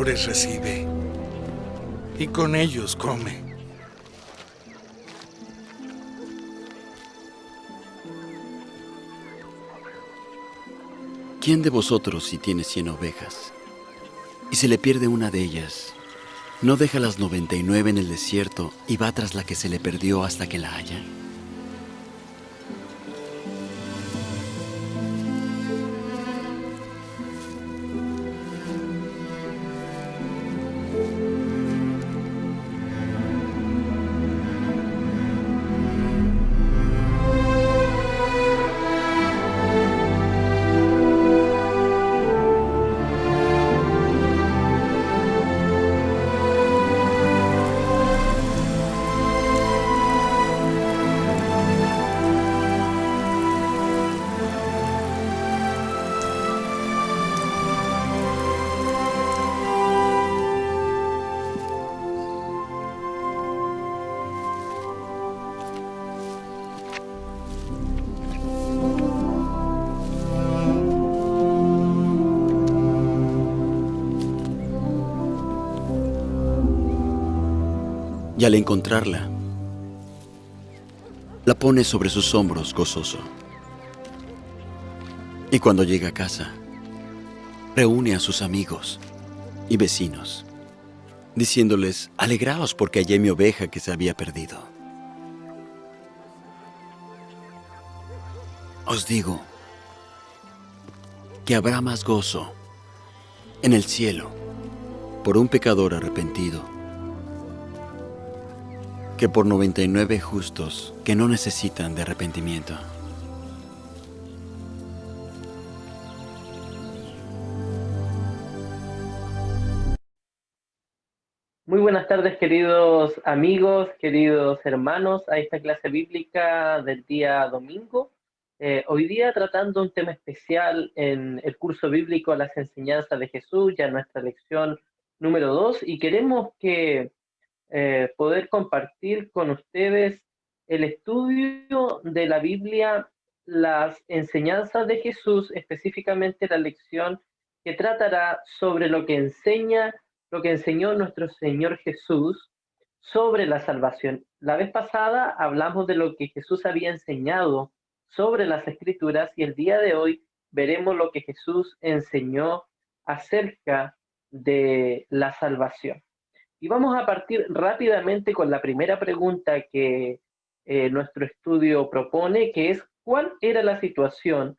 favores recibe, y con ellos come. ¿Quién de vosotros, si tiene 100 ovejas, y se le pierde una de ellas, no deja las 99 en el desierto y va tras la que se le perdió hasta que la haya? Y al encontrarla, la pone sobre sus hombros gozoso. Y cuando llega a casa, reúne a sus amigos y vecinos, diciéndoles: alegraos porque hallé mi oveja que se había perdido. Os digo que habrá más gozo en el cielo por un pecador arrepentido que por 99 justos que no necesitan de arrepentimiento. Muy buenas tardes, queridos amigos, queridos hermanos, a esta clase bíblica del día domingo. Hoy día tratando un tema especial en el curso bíblico Las Enseñanzas de Jesús, ya nuestra lección número 2, y queremos poder compartir con ustedes el estudio de la Biblia, las enseñanzas de Jesús, específicamente la lección que tratará sobre lo que enseñó nuestro Señor Jesús sobre la salvación. La vez pasada hablamos de lo que Jesús había enseñado sobre las Escrituras y el día de hoy veremos lo que Jesús enseñó acerca de la salvación. Y vamos a partir rápidamente con la primera pregunta que nuestro estudio propone, que es: ¿cuál era la situación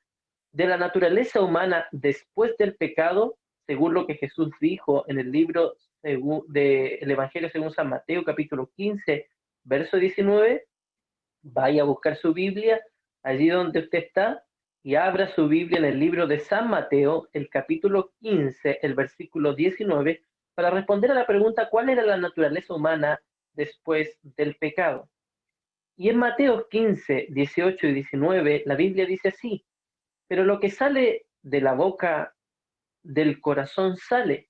de la naturaleza humana después del pecado, según lo que Jesús dijo en el libro del Evangelio según San Mateo, capítulo 15, verso 19? Vaya a buscar su Biblia allí donde usted está y abra su Biblia en el libro de San Mateo, el capítulo 15, el versículo 19, para responder a la pregunta: ¿cuál era la naturaleza humana después del pecado? Y en Mateo 15, 18 y 19, la Biblia dice así: pero lo que sale de la boca del corazón sale,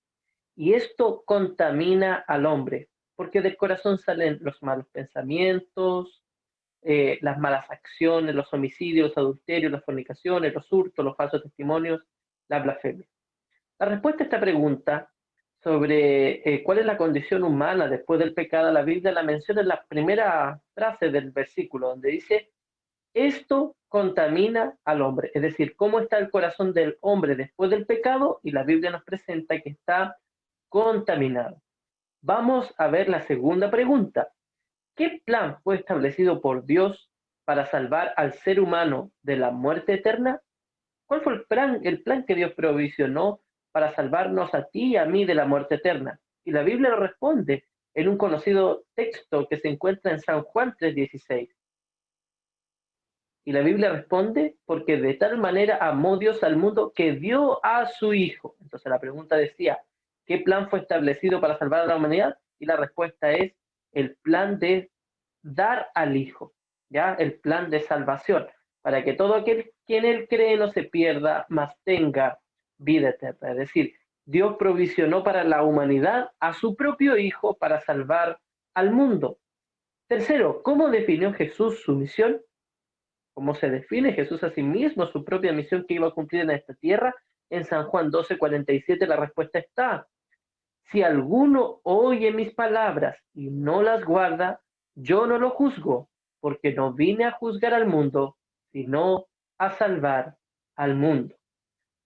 y esto contamina al hombre, porque del corazón salen los malos pensamientos, las malas acciones, los homicidios, los adulterios, las fornicaciones, los hurtos, los falsos testimonios, la blasfemia. La respuesta a esta pregunta sobre cuál es la condición humana después del pecado, la Biblia la menciona en la primera frase del versículo, donde dice: esto contamina al hombre. Es decir, cómo está el corazón del hombre después del pecado, y la Biblia nos presenta que está contaminado. Vamos a ver la segunda pregunta: ¿qué plan fue establecido por Dios para salvar al ser humano de la muerte eterna? ¿Cuál fue el plan que Dios provisionó para salvarnos a ti y a mí de la muerte eterna? Y la Biblia lo responde en un conocido texto que se encuentra en San Juan 3:16. Y la Biblia responde: porque de tal manera amó Dios al mundo que dio a su Hijo. Entonces la pregunta decía: ¿qué plan fue establecido para salvar a la humanidad? Y la respuesta es el plan de dar al Hijo, ¿ya? El plan de salvación, para que todo aquel quien Él cree no se pierda, mas tenga vida eterna. Es decir, Dios provisionó para la humanidad a su propio Hijo para salvar al mundo. Tercero, ¿cómo definió Jesús su misión? ¿Cómo se define Jesús a sí mismo, su propia misión que iba a cumplir en esta tierra? En San Juan 12:47 la respuesta está: Si alguno oye mis palabras y no las guarda, yo no lo juzgo, porque no vine a juzgar al mundo, sino a salvar al mundo.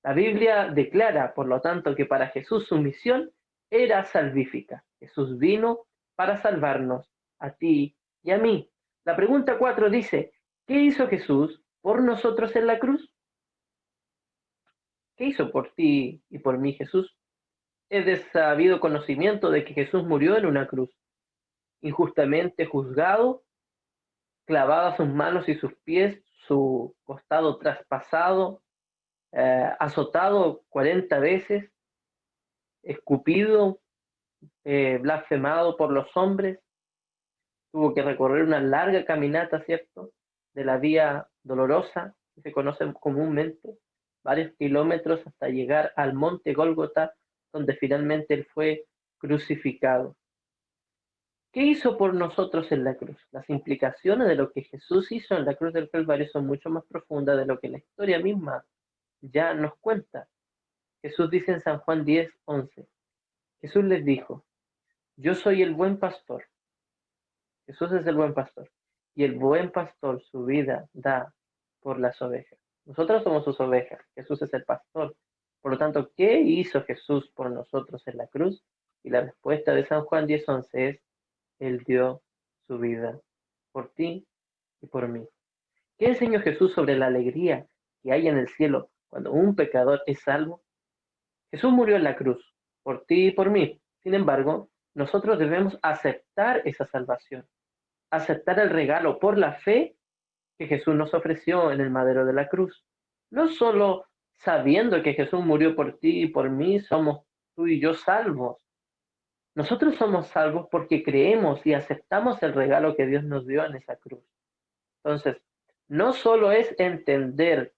La Biblia declara, por lo tanto, que para Jesús su misión era salvífica. Jesús vino para salvarnos, a ti y a mí. La pregunta 4 dice, ¿qué hizo Jesús por nosotros en la cruz? ¿Qué hizo por ti y por mí Jesús? Es de sabido conocimiento de que Jesús murió en una cruz, injustamente juzgado, clavadas sus manos y sus pies, su costado traspasado, azotado 40 veces, escupido, blasfemado por los hombres, tuvo que recorrer una larga caminata, ¿cierto?, de la vía dolorosa, que se conoce comúnmente, varios kilómetros hasta llegar al monte Gólgota, donde finalmente él fue crucificado. ¿Qué hizo por nosotros en la cruz? Las implicaciones de lo que Jesús hizo en la cruz del Calvario son mucho más profundas de lo que la historia misma ya nos cuenta. Jesús dice en San Juan 10:11, Jesús les dijo, yo soy el buen pastor. Jesús es el buen pastor. Y el buen pastor su vida da por las ovejas. Nosotros somos sus ovejas. Jesús es el pastor. Por lo tanto, ¿qué hizo Jesús por nosotros en la cruz? Y la respuesta de San Juan 10:11 es, Él dio su vida por ti y por mí. ¿Qué enseñó Jesús sobre la alegría que hay en el cielo cuando un pecador es salvo? Jesús murió en la cruz por ti y por mí. Sin embargo, nosotros debemos aceptar esa salvación, aceptar el regalo por la fe que Jesús nos ofreció en el madero de la cruz. No solo sabiendo que Jesús murió por ti y por mí, somos tú y yo salvos. Nosotros somos salvos porque creemos y aceptamos el regalo que Dios nos dio en esa cruz. Entonces, no solo es entender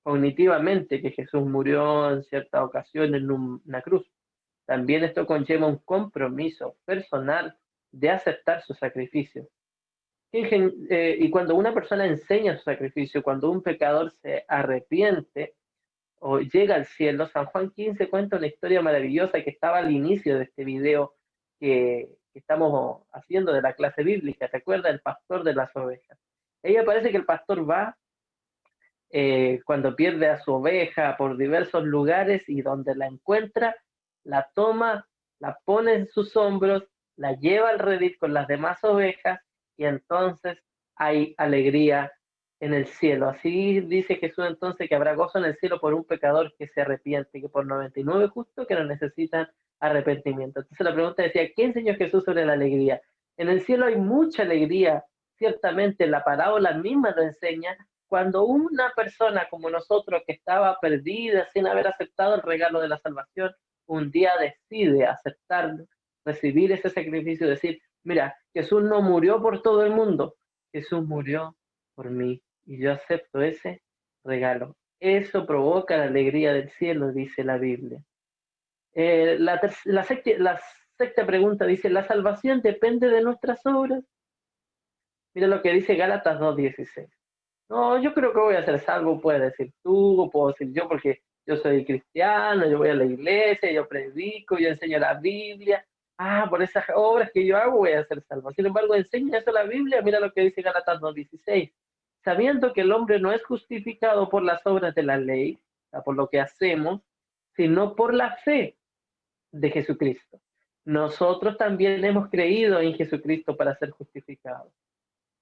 cognitivamente que Jesús murió en cierta ocasión en una cruz, también esto conlleva un compromiso personal de aceptar su sacrificio. Y cuando una persona enseña su sacrificio, cuando un pecador se arrepiente o llega al cielo, San Juan 15 cuenta una historia maravillosa que estaba al inicio de este video que estamos haciendo de la clase bíblica. ¿Te acuerdas? El pastor de las ovejas. Ella parece que el pastor va cuando pierde a su oveja por diversos lugares y donde la encuentra, la toma, la pone en sus hombros, la lleva al redil con las demás ovejas y entonces hay alegría en el cielo. Así dice Jesús entonces que habrá gozo en el cielo por un pecador que se arrepiente, que por 99 justos que no necesitan arrepentimiento. Entonces la pregunta decía, ¿qué enseñó Jesús sobre la alegría? En el cielo hay mucha alegría, ciertamente la parábola misma lo enseña, cuando una persona como nosotros que estaba perdida sin haber aceptado el regalo de la salvación, un día decide aceptarlo, recibir ese sacrificio, decir, mira, Jesús no murió por todo el mundo, Jesús murió por mí y yo acepto ese regalo. Eso provoca la alegría del cielo, dice la Biblia. La sexta pregunta dice, ¿la salvación depende de nuestras obras? Mira lo que dice Gálatas 2:16. No, yo creo que voy a ser salvo, puedes decir tú, o puedo decir yo, porque yo soy cristiano, yo voy a la iglesia, yo predico, yo enseño la Biblia. Ah, por esas obras que yo hago voy a ser salvo. Sin embargo, enseña eso la Biblia, mira lo que dice Gálatas 2:16. Sabiendo que el hombre no es justificado por las obras de la ley, o sea, por lo que hacemos, sino por la fe de Jesucristo. Nosotros también hemos creído en Jesucristo para ser justificados.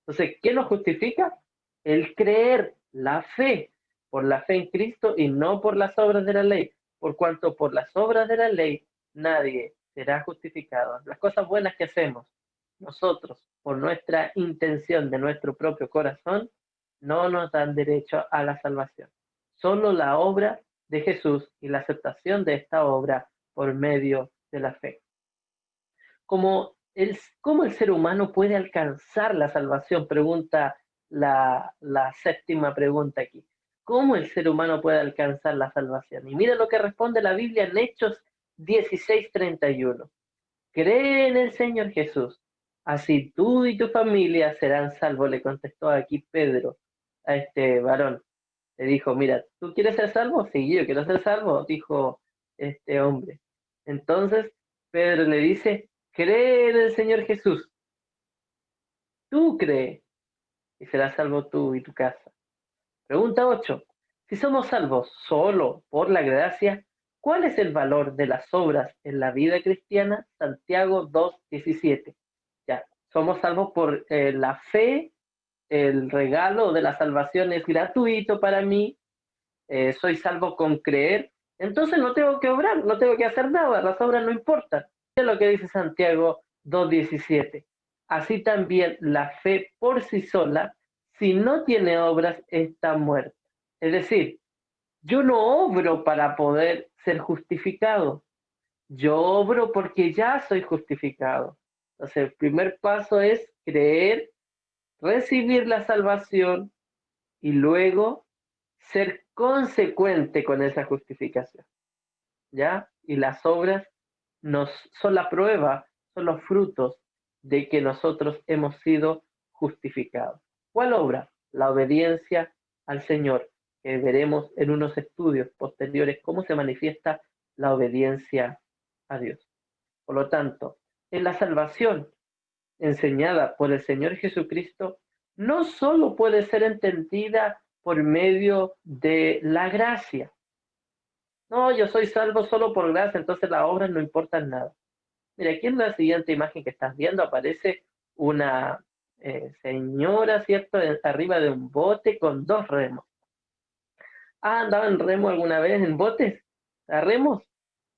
Entonces, ¿qué nos justifica? El creer, la fe, por la fe en Cristo y no por las obras de la ley, por cuanto por las obras de la ley nadie será justificado. Las cosas buenas que hacemos nosotros, por nuestra intención de nuestro propio corazón, no nos dan derecho a la salvación. Solo la obra de Jesús y la aceptación de esta obra por medio de la fe. ¿Cómo el ser humano puede alcanzar la salvación? Pregunta la séptima pregunta aquí. ¿Cómo el ser humano puede alcanzar la salvación? Y mira lo que responde la Biblia en Hechos 16:31. Cree en el Señor Jesús, así tú y tu familia serán salvos, le contestó aquí Pedro a este varón. Le dijo, mira, ¿tú quieres ser salvo? Sí, yo quiero ser salvo, dijo este hombre. Entonces, Pedro le dice, cree en el Señor Jesús. Tú cree y serás salvo tú y tu casa. Pregunta 8. Si somos salvos solo por la gracia, ¿cuál es el valor de las obras en la vida cristiana? Santiago 2:17. Ya, somos salvos por la fe, el regalo de la salvación es gratuito para mí, soy salvo con creer, entonces no tengo que obrar, no tengo que hacer nada, las obras no importan. Es lo que dice Santiago 2:17. Así también la fe por sí sola, si no tiene obras, está muerta. Es decir, yo no obro para poder ser justificado, yo obro porque ya soy justificado. Entonces, el primer paso es creer, recibir la salvación y luego ser consecuente con esa justificación, ¿ya? Y las obras son la prueba, son los frutos de que nosotros hemos sido justificados. ¿Cuál obra? La obediencia al Señor, que veremos en unos estudios posteriores cómo se manifiesta la obediencia a Dios. Por lo tanto, en la salvación enseñada por el Señor Jesucristo no solo puede ser entendida por medio de la gracia. No, yo soy salvo solo por gracia, entonces las obras no importan nada. Mira, aquí en la siguiente imagen que estás viendo aparece una señora, ¿cierto?, arriba de un bote con dos remos. ¿Has andado en remo alguna vez en botes? ¿A remos?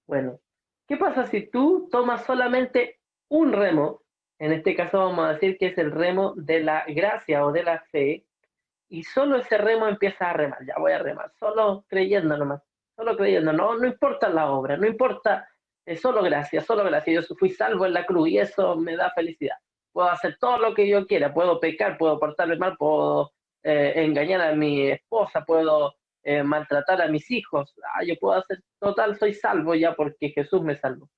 Bueno, ¿qué pasa si tú tomas solamente un remo? En este caso vamos a decir que es el remo de la gracia o de la fe, y solo ese remo empieza a remar. Ya voy a remar, solo creyendo nomás, solo creyendo, no importa la obra, no importa, es solo gracia, solo gracia. Yo fui salvo en la cruz y eso me da felicidad. Puedo hacer todo lo que yo quiera, puedo pecar, puedo portarme mal, puedo engañar a mi esposa, puedo maltratar a mis hijos. Yo puedo hacer, total, soy salvo ya porque Jesús me salvó.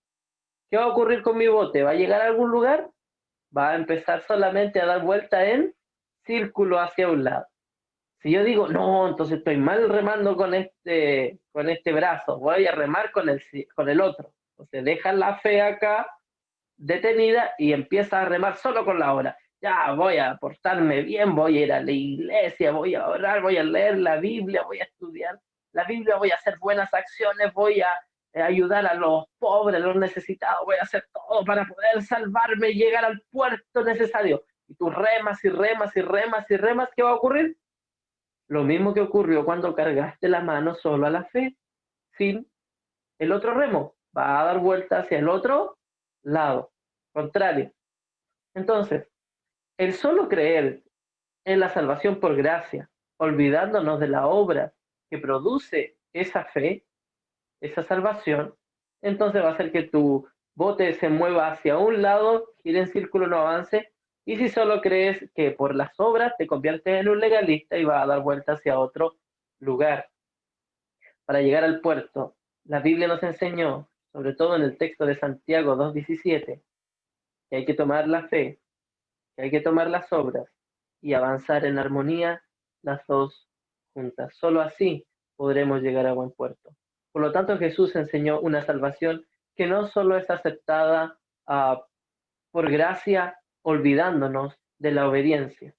¿Qué va a ocurrir con mi bote? ¿Va a llegar a algún lugar? Va a empezar solamente a dar vuelta en círculo hacia un lado. Si yo digo, no, entonces estoy mal remando con este brazo, voy a remar con el otro. Entonces deja la fe acá detenida y empieza a remar solo con la obra. Ya voy a portarme bien, voy a ir a la iglesia, voy a orar, voy a leer la Biblia, voy a estudiar la Biblia, voy a hacer buenas acciones, voy a ayudar a los pobres, a los necesitados, voy a hacer todo para poder salvarme y llegar al puerto necesario. Y tú remas y remas y remas y remas, ¿qué va a ocurrir? Lo mismo que ocurrió cuando cargaste la mano solo a la fe, sin el otro remo. Va a dar vuelta hacia el otro lado, contrario. Entonces, el solo creer en la salvación por gracia, olvidándonos de la obra que produce esa fe, esa salvación, entonces va a hacer que tu bote se mueva hacia un lado, gire en círculo, no avance. Y si solo crees que por las obras te conviertes en un legalista y va a dar vuelta hacia otro lugar. Para llegar al puerto, la Biblia nos enseñó, sobre todo en el texto de Santiago 2:17, que hay que tomar la fe, que hay que tomar las obras y avanzar en armonía las dos juntas. Solo así podremos llegar a buen puerto. Por lo tanto, Jesús enseñó una salvación que no solo es aceptada por gracia, olvidándonos de la obediencia,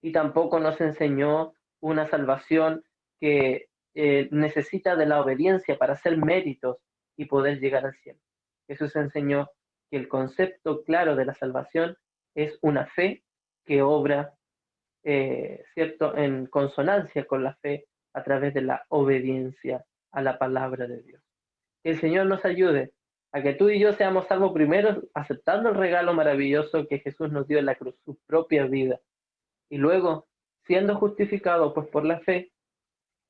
y tampoco nos enseñó una salvación que necesita de la obediencia para hacer méritos y poder llegar al cielo. Jesús enseñó que el concepto claro de la salvación es una fe que obra, ¿cierto?, en consonancia con la fe a través de la obediencia a la palabra de Dios. Que el Señor nos ayude a que tú y yo seamos salvos primero aceptando el regalo maravilloso que Jesús nos dio en la cruz, su propia vida. Y luego, siendo justificados pues por la fe,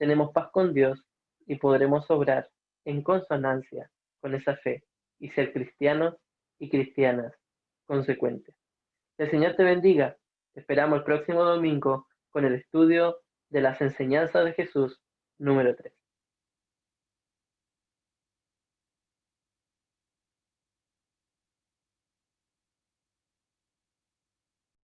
tenemos paz con Dios y podremos obrar en consonancia con esa fe y ser cristianos y cristianas consecuentes. Que el Señor te bendiga. Te esperamos el próximo domingo con el estudio de las enseñanzas de Jesús número 3.